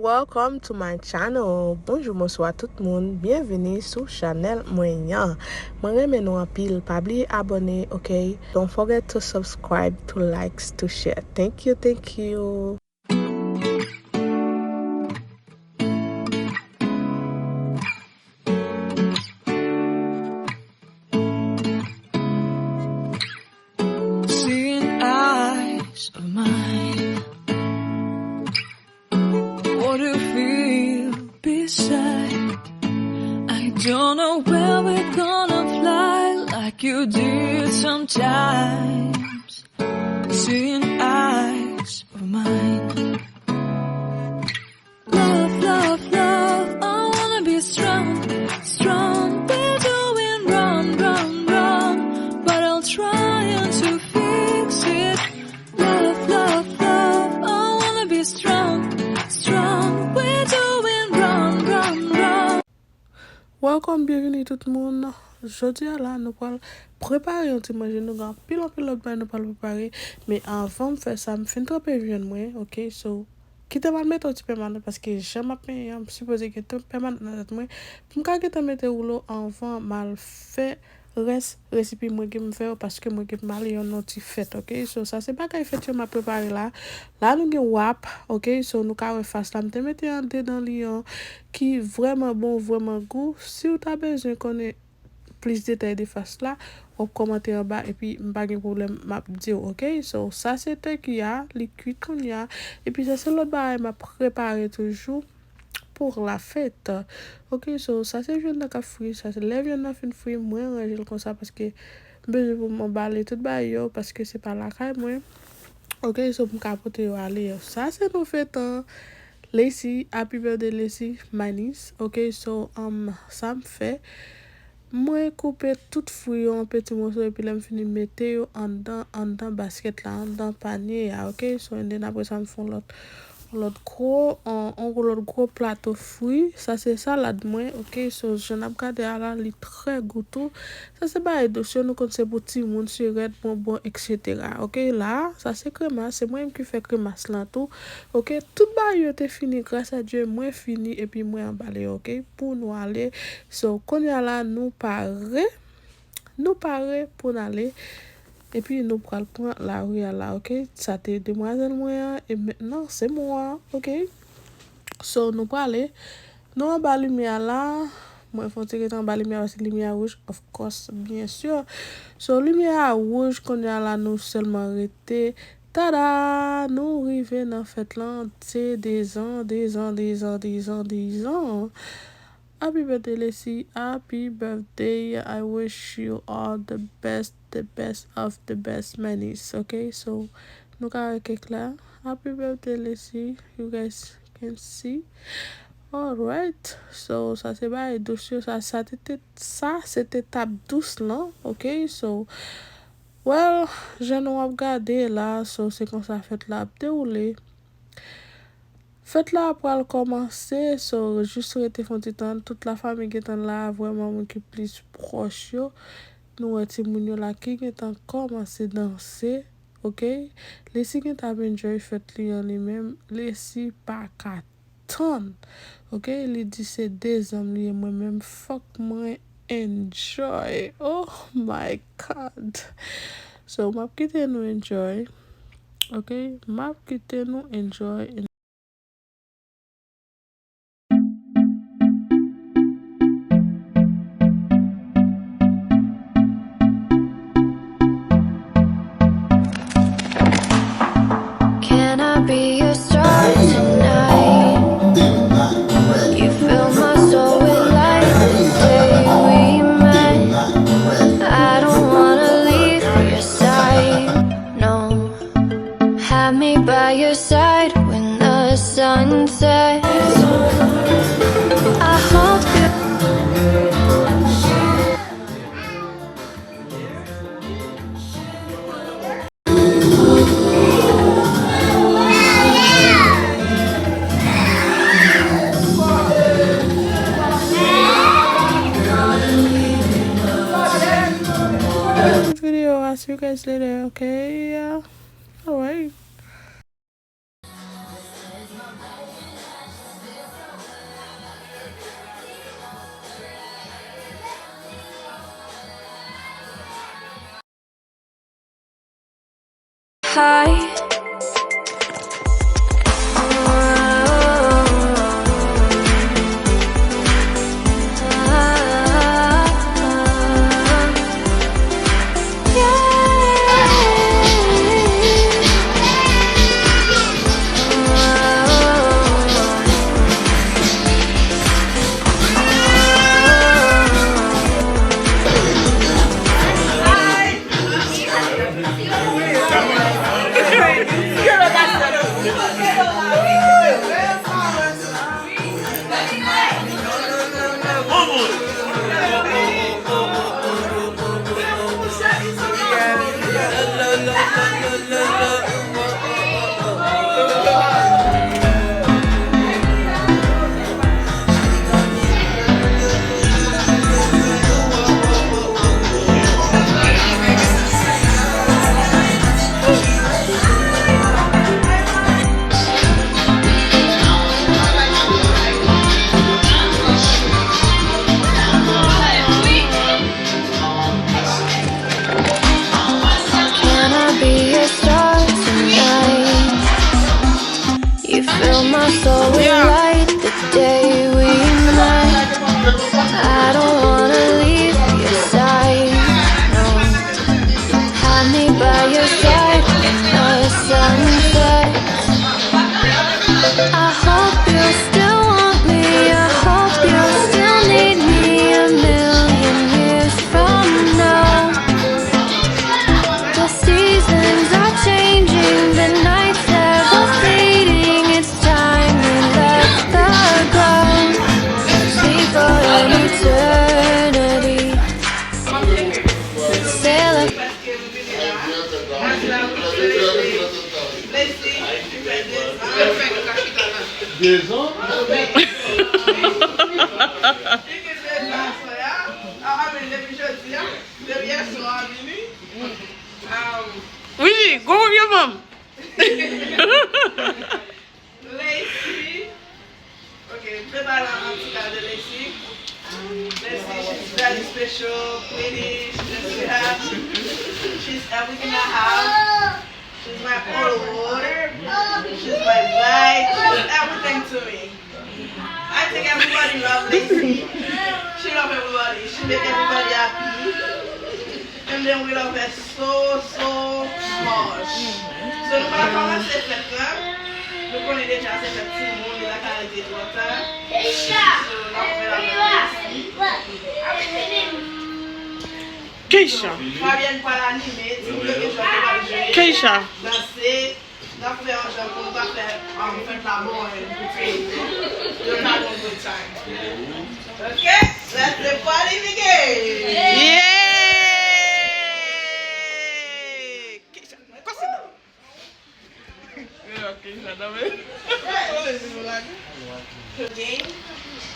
Welcome to my channel. Bonjour, bonsoir tout le monde. Bienvenue sur channel moyen. Moi remè nou anpil, pas oublier abonner, okay? Don't forget to subscribe, to likes, to share. Thank you, thank you. Seeing eyes of mine, what do you feel beside? I don't know where we're gonna fly like you did sometimes. Seeing eyes of mine, love, love, love, I wanna be strong, strong. We're doing wrong, wrong, wrong, but I'll try to fix it. Love, love, love, I wanna be strong, strong. We're doing wrong, wrong, wrong. Welcome, bienvenue tout le monde. Jodi là, nous allons préparer un petit manger. Nous allons pile l'autre bain nous allons préparer. Mais avant de faire ça, je fais un peu viande moi, ok? So, quittez pas mettre un petit peu maintenant parce que j'aime bien supposé que tout permanent dans tête moi. Pour me quitter mettre rouleau avant mal fait reste recipe moi qui me fait parce que moi qui mal yon petit fait, ok? So ça c'est pas qu'à fait je m'a préparé là. Là nous gen wap, ok? So nous ka face là, me mettre en dedans lion qui vraiment bon, vraiment goût. Si vous avez besoin connaître plus de détails de face là, ou commenter en bas et puis pas de problème m'a dire ok. So ça c'était qu'il y a liquide qu'on y a et puis ça c'est l'autre bail m'a préparé toujours pour la fête. Ok, so ça c'est viande de fruit, ça c'est les viande fin fruit moi ranger comme ça parce que besoin pour m'emballer tout bail yo parce que c'est pas la caille moi. Ok, so pour capoter yo aller. Ça c'est nos fêtes. Lacey, happy birthday Lacey, my niece. Ok, so ça me fait moi couper tout fruit en petit morceau et puis là me fini mettre yo en dedans basket là, en dedans panier, ok? So and then après ça me font l'autre gros plateau fruits, ça c'est salade moi, ok? So je n'ai pas regardé là, il très goûteux. Ça c'est pas dossier nous quand c'est pour petit monde, surette, bonbon, etc. Ok? Là, ça c'est crémasse, c'est moi qui fait crémasse là tout. Ok? Tout ba yo te fini grâce à Dieu, moi fini et puis moi emballé, ok? Pour nous aller. So quand y a là nous parer pour aller. Et puis nous prenons la rue là, ok? Ça t'est demoiselle moi et maintenant c'est moi, ok? So nous prenons aller. Nous en bas lumière là. Moi faut tirer en bas lumière parce que lumière rouge, of course, bien sûr. So lumière rouge qu'on y a là nous seulement arrêté. Tada! Nous arrivons dans fête là, c'est des ans. Happy birthday, Lacey. Happy birthday. I wish you all the best of the best, my niece. Okay, so nous avons cake là. Happy birthday, Lacey. You guys can see. Alright. So ça c'est pas dossier ça c'était tape douce là. Okay, so well, je n'ai pas regardé là, so c'est comme ça fait là déroulé. Faites là pour le commencer, so juste rester font temps toute la famille qui est là vraiment mon qui plus proche yo. Nous ti moun yo là qui est commencer danser, OK? Les si qui t'a enjoy fête li en lui-même, les si pas ton. OK? Il dit c'est des hommes li moi même fuck moi enjoy. Oh my god. So m'a quitter nous enjoy. OK? M'a quitter nous enjoy. Can I be your star tonight? You fill my soul with light the day we met. I don't wanna leave your side, no. Have me by your side when the sun sets. I hope you video. I'll see you guys later, okay? Alright. high. Can I be a star tonight? You fill my soul with light the day we met. I don't wanna leave your side, no. Have me by your side in the sunset. I hope you still want me. I hope you still need me a million years from now. The seasons are changing, the nights ever fading. It's time we let the ground speak for an eternity. Sail up. Oui, go with your mom. Lacey. Okay, prepare un petit cas de Lacey. Lacey, she's very special, pretty, she's sweetheart. She's everything I have. She's my whole water. She's my light. She's everything to me. I think everybody loves Lacey. She loves everybody. She makes everybody happy. And then we love her so much. So nous allons commencer cette là. Nous connaissons déjà cette petit monde de la qualité de l'auteur. So, on fait la Keisha. Fabienne pas l'animer. Si vous voulez que je fasse Keisha. danser, on va faire un jeu pour pas faire la bonne. You're not going to good time. Okay? Let the party begin. Yeah. The game,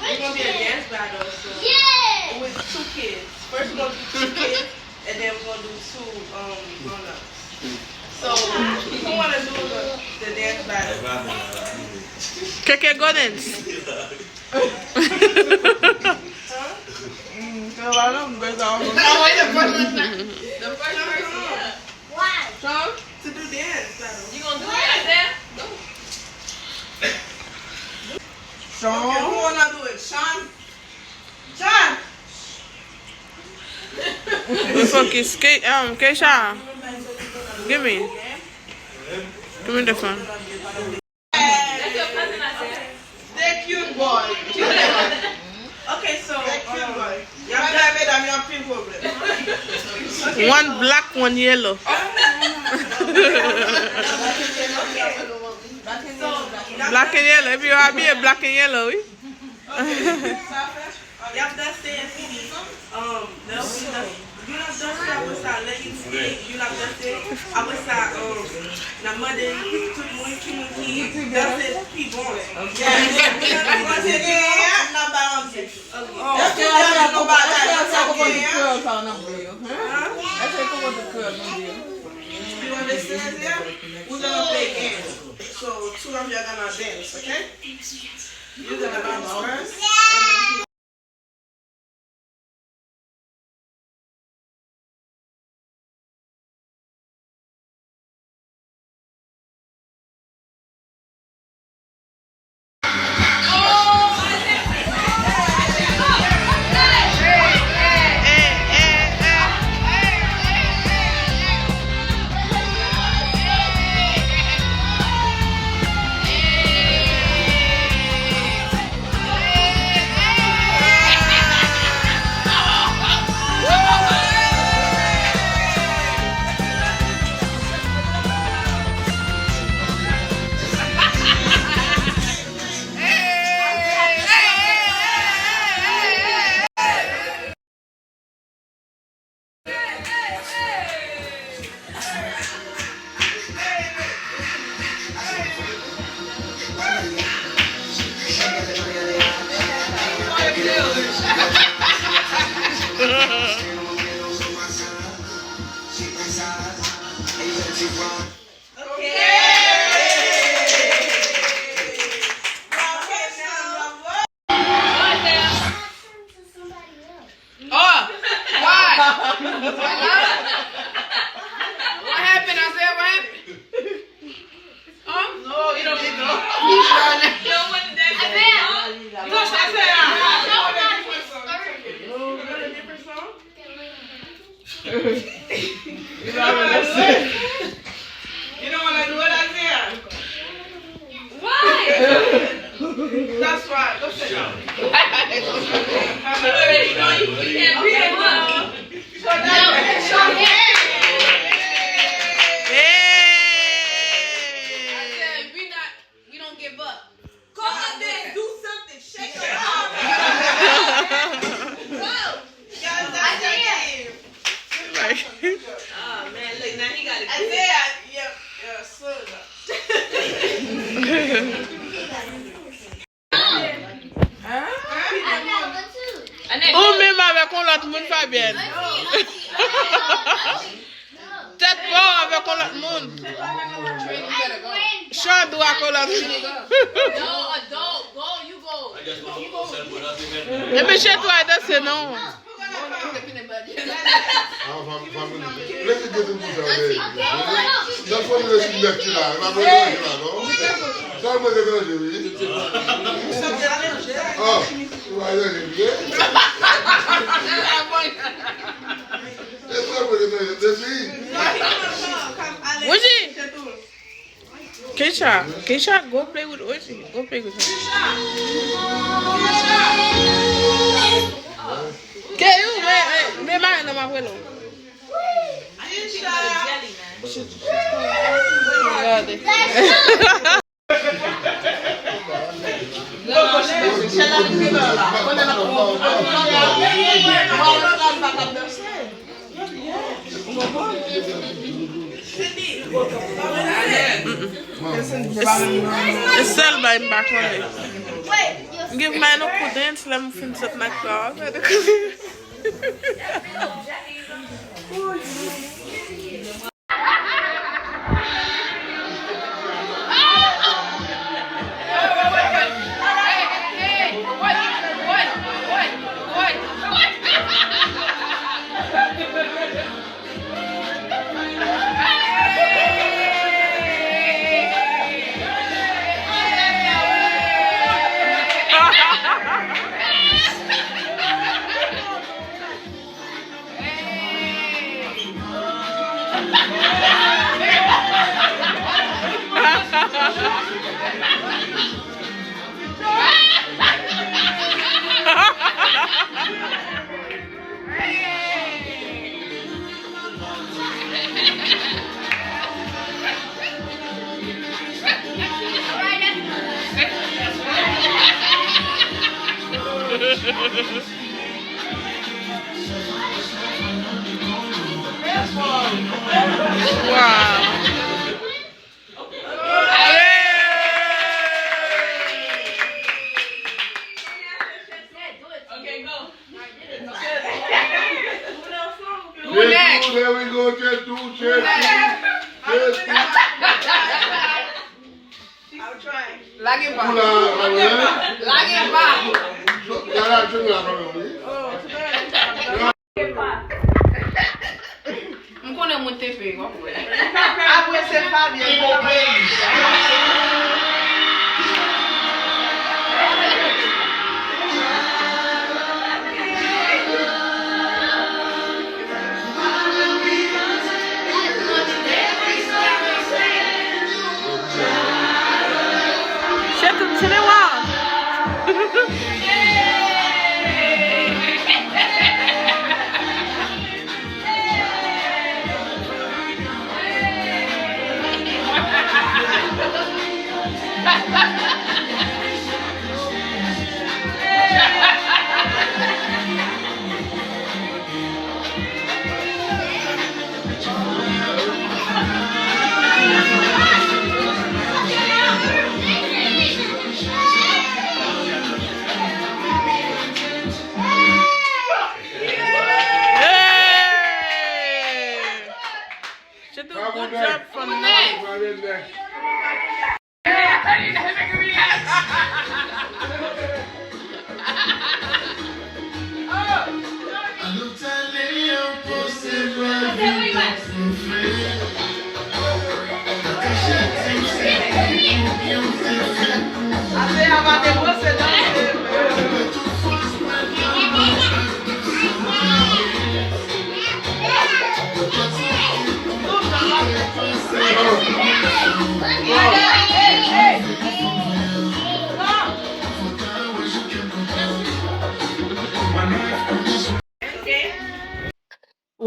it's going to be a dance battle with two kids. First we're going to do two kids, and then we're going to do two grown-ups. So, who want to do the dance battle? Keke Gordons. The first person. Sean, to do dance battle. You going to do dance there? Sean. Okay, who want to do it? Sean? Sean! We focus. Keisha. Give me the phone. They're cute boy. Okay, so One black, one yellow. Black and yellow. If you have me a black and yellow, oui? Y'all done saying you not done say I was at leggings, you not done say I was at na mother tout moun ki moun ki done say keep going. Yeah, not balance. You understand there? We're gonna play games. So two of you are gonna dance, okay? You're gonna bounce first. That's right. Go sit down. You already know you can't be alone. So that's show me. We don't give up. Go out there and do something. Shake your arm. Go. Guys, that's your game. Oh man, look now he got it. Isaiah, your son. Ou même avec l'autre monde, Fabienne. Peut-être pas avec l'autre monde. Sean doit avec l'autre monde. No, adult, go, you go. Et mais chez toi, c'est non. Let's get the mood out there. That's what you're seeing next to that. I'm going to do that. I'm going to do that. Oh, why don't you get it? That's not what you're doing. That's me. Oji! Keisha, go play with Oji. Go play with her. Que you, me mind on my willow. It's sell by back on it. Give mine no good dance, let me finish up my car. There we go, just do, I'll try. Lagi pa. Mkono monte pe kwa kwa. Abu ese Fabian go play. Good job from me.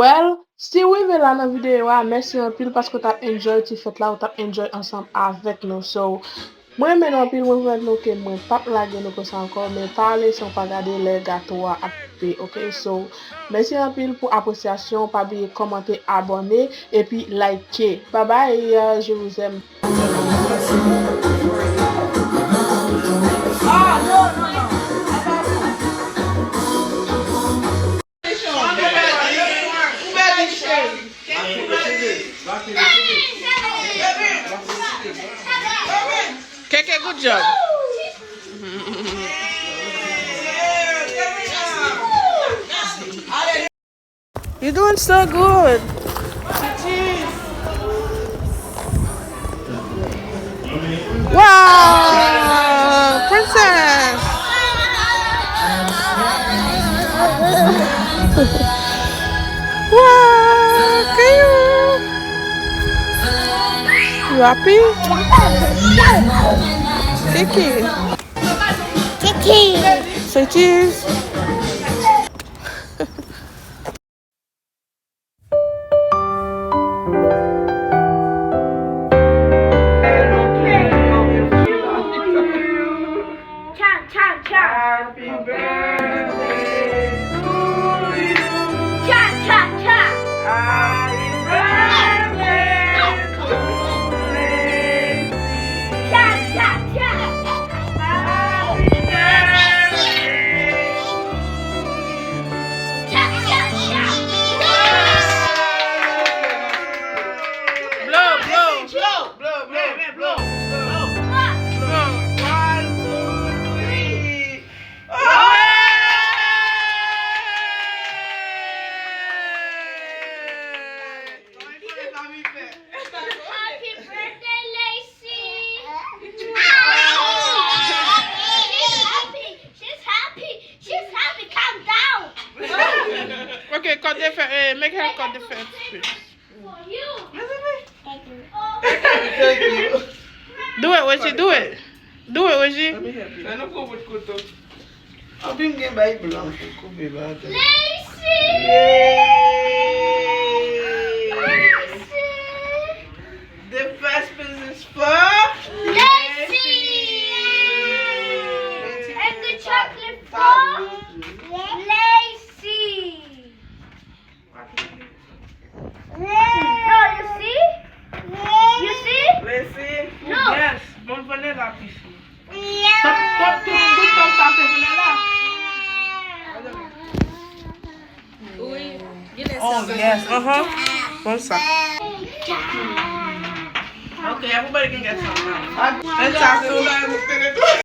Well, si vous avez la vidéo, merci un pile parce que tu as enjoy tu fais là ou tu as enjoy ensemble avec nous. So, moi maintenant pile moi vous nous que moi pas la nous que ça encore mais parler sans pas garder les gâteaux à couper. OK? So, merci un pile pour appréciation, pas oublier commenter, abonner et puis liker. Bye bye, je vous aime. Keke, good job. You're doing so good. Wow, princess. Wow, cute. You happy? Kiki. Say cheese. Happy birthday to you. Happy birthday to Lacey. Happy Blow, blow. blow, blow. 1, 2, 3. Happy birthday, Lacey! She's happy. Calm down. Okay, cut the face. Make her cut the face. For you. Thank you. Do it, Wishi. Do it. Do it, Wishi. Let me help you. I don't go with Kuto. I'll be getting by blank. Lacey! Lacey! The first piece is for Lacey! And the chocolate for Lacey! No, you see? You see? Lacey. No. Yes, bon vanilla piece. Yeah. Oh yes. Bon ça. Okay, everybody can get some now. Let's